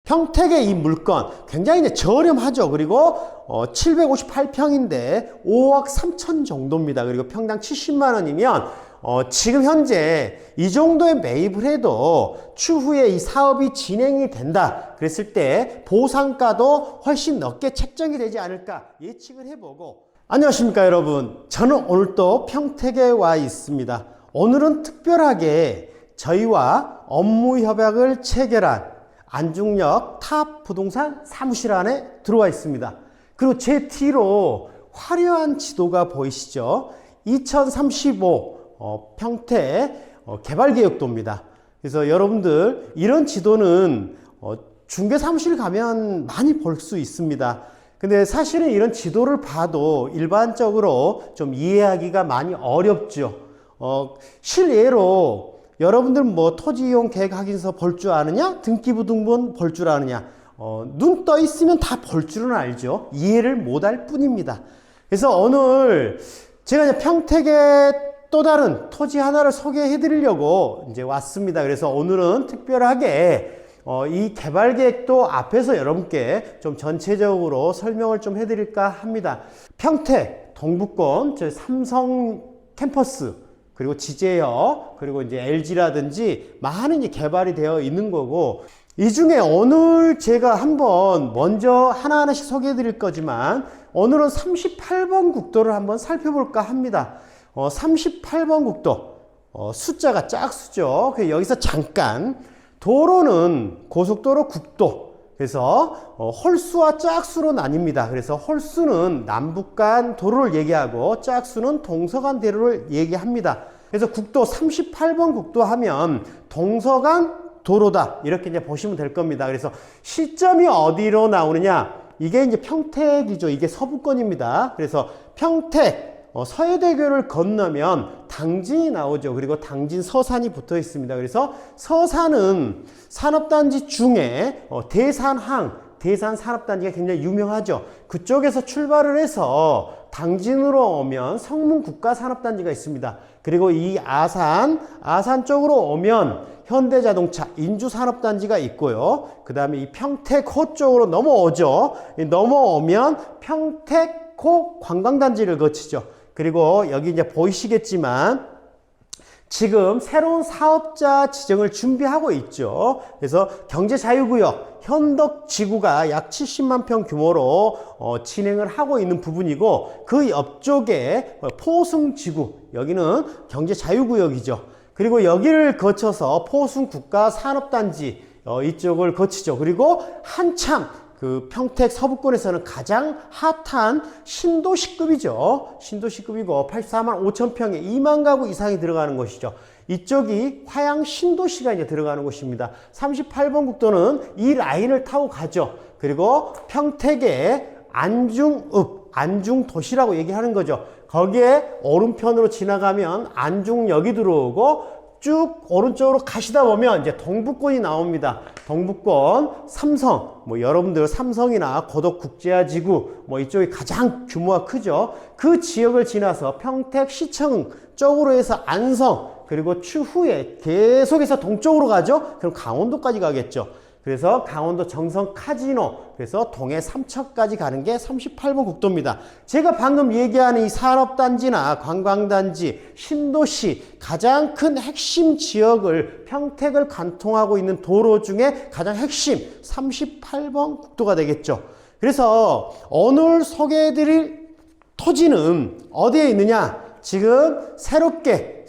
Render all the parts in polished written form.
평택의 이 물건 굉장히 이제 저렴하죠. 그리고 758평인데 5억 3천 정도입니다. 그리고 평당 70만 원이면 지금 현재 이 정도에 매입을 해도 추후에 이 사업이 진행이 된다 그랬을 때 보상가도 훨씬 높게 책정이 되지 않을까 예측을 해보고. 안녕하십니까 여러분, 저는 오늘 또 평택에 와 있습니다. 오늘은 특별하게 저희와 업무 협약을 체결한 안중역 탑 부동산 사무실 안에 들어와 있습니다. 그리고 제 뒤로 화려한 지도가 보이시죠? 2035 평택 개발계획도입니다. 그래서 여러분들 이런 지도는 중개사무실 가면 많이 볼 수 있습니다. 근데 사실은 이런 지도를 봐도 일반적으로 좀 이해하기가 많이 어렵죠. 실예로 여러분들 뭐 토지 이용 계획 확인서 볼 줄 아느냐? 등기부등본 볼 줄 아느냐? 눈 떠 있으면 다 볼 줄은 알죠. 이해를 못할 뿐입니다. 그래서 오늘 제가 이제 평택의 또 다른 토지 하나를 소개해 드리려고 이제 왔습니다. 그래서 오늘은 특별하게 이 개발 계획도 앞에서 여러분께 좀 전체적으로 설명을 좀 해드릴까 합니다. 평택 동북권 저 삼성 캠퍼스 그리고 지제역 그리고 이제 LG라든지 많은 이제 개발이 되어 있는 거고, 이 중에 오늘 제가 한번 먼저 하나하나씩 소개해 드릴 거지만 오늘은 38번 국도를 한번 살펴볼까 합니다. 38번 국도 숫자가 짝수죠. 여기서 잠깐, 도로는 고속도로 국도, 그래서 홀수와 짝수로 나뉩니다. 그래서 홀수는 남북 간 도로를 얘기하고 짝수는 동서간 도로를 얘기합니다. 그래서 국도 38번 국도 하면 동서간 도로다 이렇게 이제 보시면 될 겁니다. 그래서 시점이 어디로 나오느냐, 이게 이제 평택이죠. 이게 서부권입니다. 그래서 평택 서해대교를 건너면 당진이 나오죠. 그리고 당진 서산이 붙어 있습니다. 그래서 서산은 산업단지 중에 대산 산업단지가 굉장히 유명하죠. 그쪽에서 출발을 해서 당진으로 오면 성문 국가산업단지가 있습니다. 그리고 이 아산 쪽으로 오면 현대자동차 인주산업단지가 있고요. 그 다음에 이 평택호 쪽으로 넘어오죠. 넘어오면 평택호 관광단지를 거치죠. 그리고 여기 이제 보이시겠지만 지금 새로운 사업자 지정을 준비하고 있죠. 그래서 경제자유구역 현덕지구가 약 70만 평 규모로 진행을 하고 있는 부분이고, 그 옆쪽에 포승지구, 여기는 경제자유구역이죠. 그리고 여기를 거쳐서 포승국가산업단지 이쪽을 거치죠. 그리고 한참 그 평택 서부권에서는 가장 핫한 신도시급이죠. 신도시급이고 84만 5천 평에 2만 가구 이상이 들어가는 곳이죠. 이쪽이 화양 신도시가 이제 들어가는 곳입니다. 38번 국도는 이 라인을 타고 가죠. 그리고 평택의 안중도시라고 얘기하는 거죠. 거기에 오른편으로 지나가면 안중역이 들어오고 쭉 오른쪽으로 가시다 보면 이제 동북권이 나옵니다. 동북권 삼성, 뭐 여러분들 삼성이나 고덕국제화지구 뭐 이쪽이 가장 규모가 크죠. 그 지역을 지나서 평택시청 쪽으로 해서 안성, 그리고 추후에 계속해서 동쪽으로 가죠. 그럼 강원도까지 가겠죠. 그래서 강원도 정선 카지노, 그래서 동해 삼척까지 가는 게 38번 국도입니다. 제가 방금 얘기하는 이 산업단지나 관광단지, 신도시 가장 큰 핵심 지역을 평택을 관통하고 있는 도로 중에 가장 핵심 38번 국도가 되겠죠. 그래서 오늘 소개해드릴 토지는 어디에 있느냐? 지금 새롭게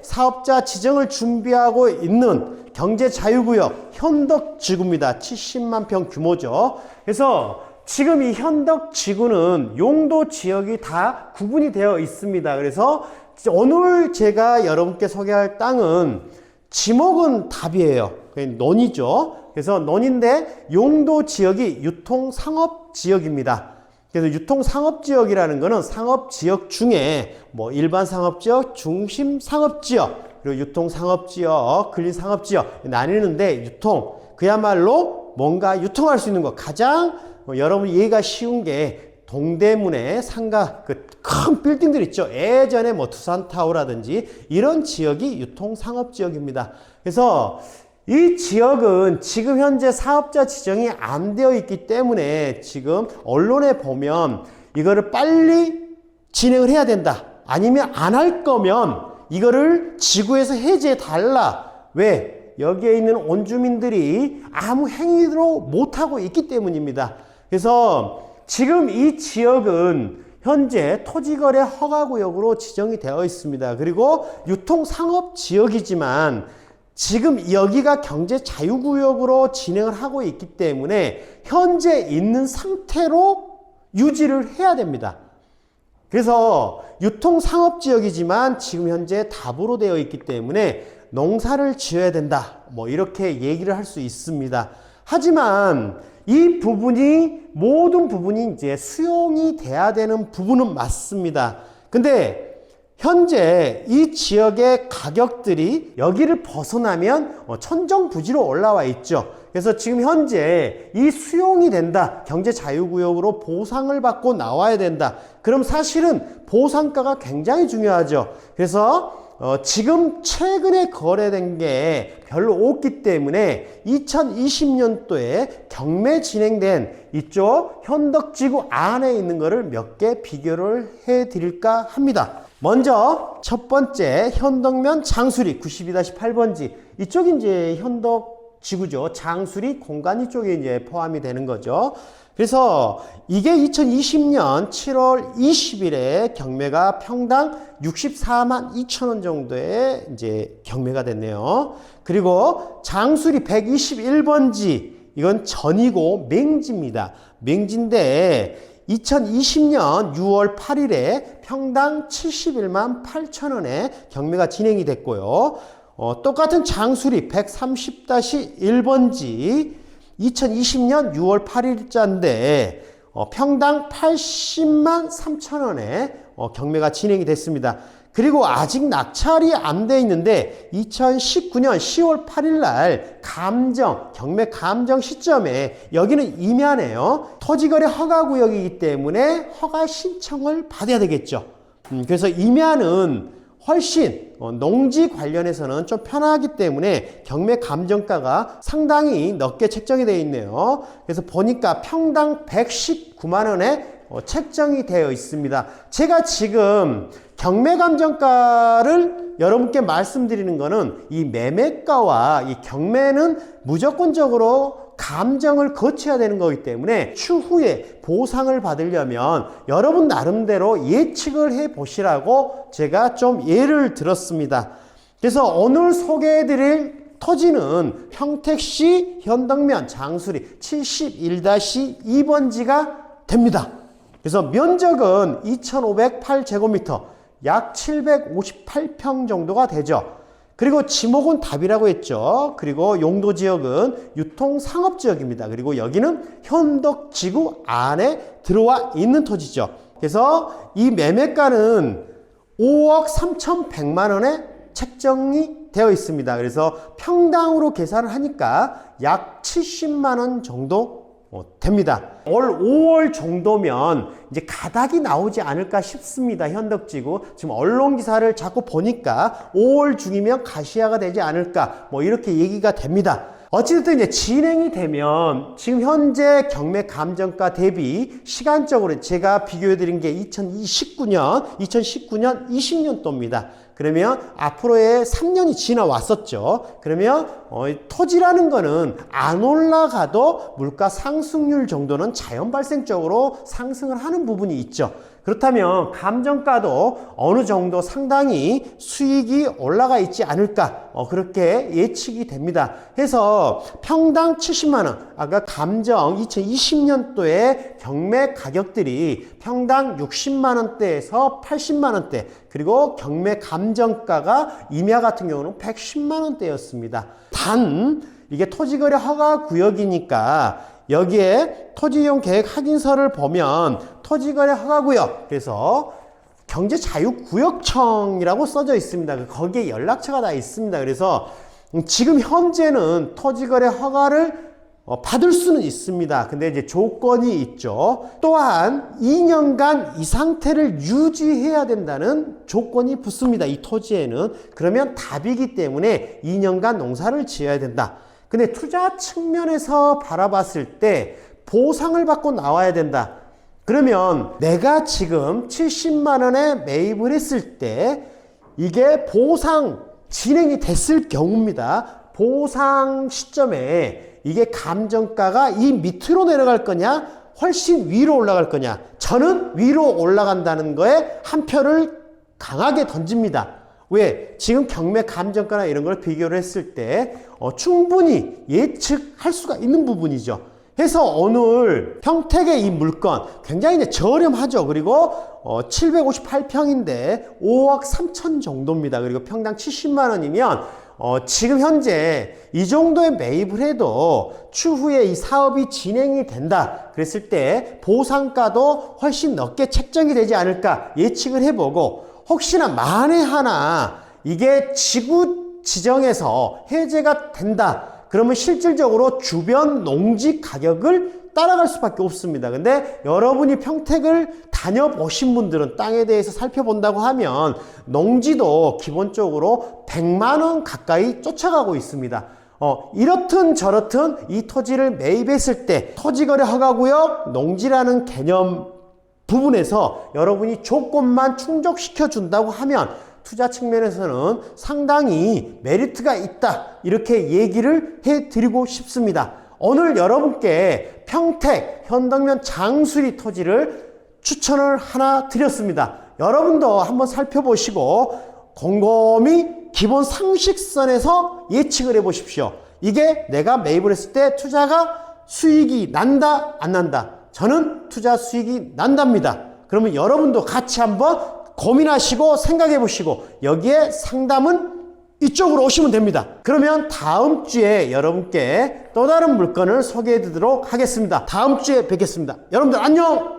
사업자 지정을 준비하고 있는 경제자유구역 현덕지구입니다. 70만 평 규모죠. 그래서 지금 이 현덕지구는 용도 지역이 다 구분이 되어 있습니다. 그래서 오늘 제가 여러분께 소개할 땅은 지목은 답이에요. 논이죠. 그래서 논인데 용도 지역이 유통상업지역입니다. 그래서 유통상업지역이라는 거는 상업지역 중에 뭐 일반상업지역, 중심상업지역, 그리고 유통상업지역, 근린상업지역 나뉘는데, 유통, 그야말로 뭔가 유통할 수 있는 것, 가장 여러분 이해가 쉬운 게 동대문의 상가 그 큰 빌딩들 있죠. 예전에 뭐 두산타워라든지 이런 지역이 유통상업지역입니다. 그래서 이 지역은 지금 현재 사업자 지정이 안 되어 있기 때문에 지금 언론에 보면 이거를 빨리 진행을 해야 된다. 아니면 안 할 거면 이거를 지구에서 해제해 달라. 왜? 여기에 있는 원주민들이 아무 행위로 못하고 있기 때문입니다. 그래서 지금 이 지역은 현재 토지거래 허가구역으로 지정이 되어 있습니다. 그리고 유통상업지역이지만 지금 여기가 경제자유구역으로 진행을 하고 있기 때문에 현재 있는 상태로 유지를 해야 됩니다. 그래서 유통상업지역이지만 지금 현재 답으로 되어 있기 때문에 농사를 지어야 된다. 뭐 이렇게 얘기를 할 수 있습니다. 하지만 이 부분이 모든 부분이 이제 수용이 돼야 되는 부분은 맞습니다. 근데 현재 이 지역의 가격들이 여기를 벗어나면 천정부지로 올라와 있죠. 그래서 지금 현재 이 수용이 된다. 경제자유구역으로 보상을 받고 나와야 된다. 그럼 사실은 보상가가 굉장히 중요하죠. 그래서 지금 최근에 거래된 게 별로 없기 때문에 2020년도에 경매 진행된 이쪽 현덕지구 안에 있는 거를 몇 개 비교를 해 드릴까 합니다. 먼저 첫 번째 현덕면 장수리 92-8번지 이쪽이 이제 현덕지구죠. 장수리 공간이 쪽에 이제 포함이 되는 거죠. 그래서 이게 2020년 7월 20일에 경매가 평당 64만 2천 원 정도의 이제 경매가 됐네요. 그리고 장수리 121번지 이건 전이고 맹지입니다. 맹지인데 2020년 6월 8일에 평당 71만 8천 원에 경매가 진행이 됐고요. 똑같은 장수리 130-1번지 2020년 6월 8일자인데 평당 80만 3천 원에 경매가 진행이 됐습니다. 그리고 아직 낙찰이 안 돼 있는데 2019년 10월 8일 날 경매 감정 시점에 여기는 임야네요. 토지거래 허가구역이기 때문에 허가 신청을 받아야 되겠죠. 그래서 임야는 훨씬 농지 관련해서는 좀 편하기 때문에 경매 감정가가 상당히 높게 책정이 되어 있네요. 그래서 보니까 평당 119만 원에 책정이 되어 있습니다. 제가 지금 경매 감정가를 여러분께 말씀드리는 거는 이 매매가와 이 경매는 무조건적으로 감정을 거쳐야 되는 거기 때문에 추후에 보상을 받으려면 여러분 나름대로 예측을 해 보시라고 제가 좀 예를 들었습니다. 그래서 오늘 소개해 드릴 토지는 평택시 현덕면 장수리 71-2번지가 됩니다. 그래서 면적은 2,508제곱미터 약 758평 정도가 되죠. 그리고 지목은 답이라고 했죠. 그리고 용도지역은 유통상업지역입니다. 그리고 여기는 현덕지구 안에 들어와 있는 토지죠. 그래서 이 매매가는 5억 3,100만 원에 책정이 되어 있습니다. 그래서 평당으로 계산을 하니까 약 70만 원 정도 됩니다. 올 5월 정도면 이제 가닥이 나오지 않을까 싶습니다. 현덕지구. 지금 언론 기사를 자꾸 보니까 5월 중이면 가시화가 되지 않을까 뭐 이렇게 얘기가 됩니다. 어찌됐든 이제 진행이 되면 지금 현재 경매 감정가 대비 시간적으로 제가 비교해 드린 게 2019년 20년도입니다. 그러면 앞으로의 3년이 지나왔었죠. 그러면 토지라는 거는 안 올라가도 물가 상승률 정도는 자연 발생적으로 상승을 하는 부분이 있죠. 그렇다면 감정가도 어느 정도 상당히 수익이 올라가 있지 않을까 그렇게 예측이 됩니다. 해서 평당 70만 원, 아까 감정 2020년도에 경매 가격들이 평당 60만 원대에서 80만 원대, 그리고 경매 감정가가 임야 같은 경우는 110만 원대였습니다. 단 이게 토지거래 허가구역이니까 여기에 토지이용 계획 확인서를 보면 토지거래 허가구역, 그래서 경제자유구역청이라고 써져 있습니다. 거기에 연락처가 다 있습니다. 그래서 지금 현재는 토지거래 허가를 받을 수는 있습니다. 근데 이제 조건이 있죠. 또한 2년간 이 상태를 유지해야 된다는 조건이 붙습니다. 이 토지에는. 그러면 답이기 때문에 2년간 농사를 지어야 된다. 근데 투자 측면에서 바라봤을 때 보상을 받고 나와야 된다. 그러면 내가 지금 70만 원에 매입을 했을 때 이게 보상 진행이 됐을 경우입니다. 보상 시점에 이게 감정가가 이 밑으로 내려갈 거냐 훨씬 위로 올라갈 거냐. 저는 위로 올라간다는 거에 한 표를 강하게 던집니다. 왜? 지금 경매 감정가나 이런 걸 비교를 했을 때 충분히 예측할 수가 있는 부분이죠. 해서 오늘 평택의 이 물건 굉장히 이제 저렴하죠. 그리고 758평인데 5억 3천 정도입니다. 그리고 평당 70만 원이면 지금 현재 이 정도의 매입을 해도 추후에 이 사업이 진행이 된다 그랬을 때 보상가도 훨씬 높게 책정이 되지 않을까 예측을 해보고, 혹시나 만에 하나 이게 지구 지정에서 해제가 된다 그러면 실질적으로 주변 농지 가격을 따라갈 수밖에 없습니다. 근데 여러분이 평택을 다녀보신 분들은 땅에 대해서 살펴본다고 하면 농지도 기본적으로 100만 원 가까이 쫓아가고 있습니다. 이렇든 저렇든 이 토지를 매입했을 때 토지거래 허가구역 농지라는 개념 부분에서 여러분이 조건만 충족시켜 준다고 하면 투자 측면에서는 상당히 메리트가 있다 이렇게 얘기를 해드리고 싶습니다. 오늘 여러분께 평택 현덕면 장수리 토지를 추천을 하나 드렸습니다. 여러분도 한번 살펴보시고 곰곰이 기본 상식선에서 예측을 해보십시오. 이게 내가 매입을 했을 때 투자가 수익이 난다 안 난다? 저는 투자 수익이 난답니다. 그러면 여러분도 같이 한번 고민하시고 생각해 보시고 여기에 상담은 이쪽으로 오시면 됩니다. 그러면 다음 주에 여러분께 또 다른 물건을 소개해 드리도록 하겠습니다. 다음 주에 뵙겠습니다. 여러분들 안녕!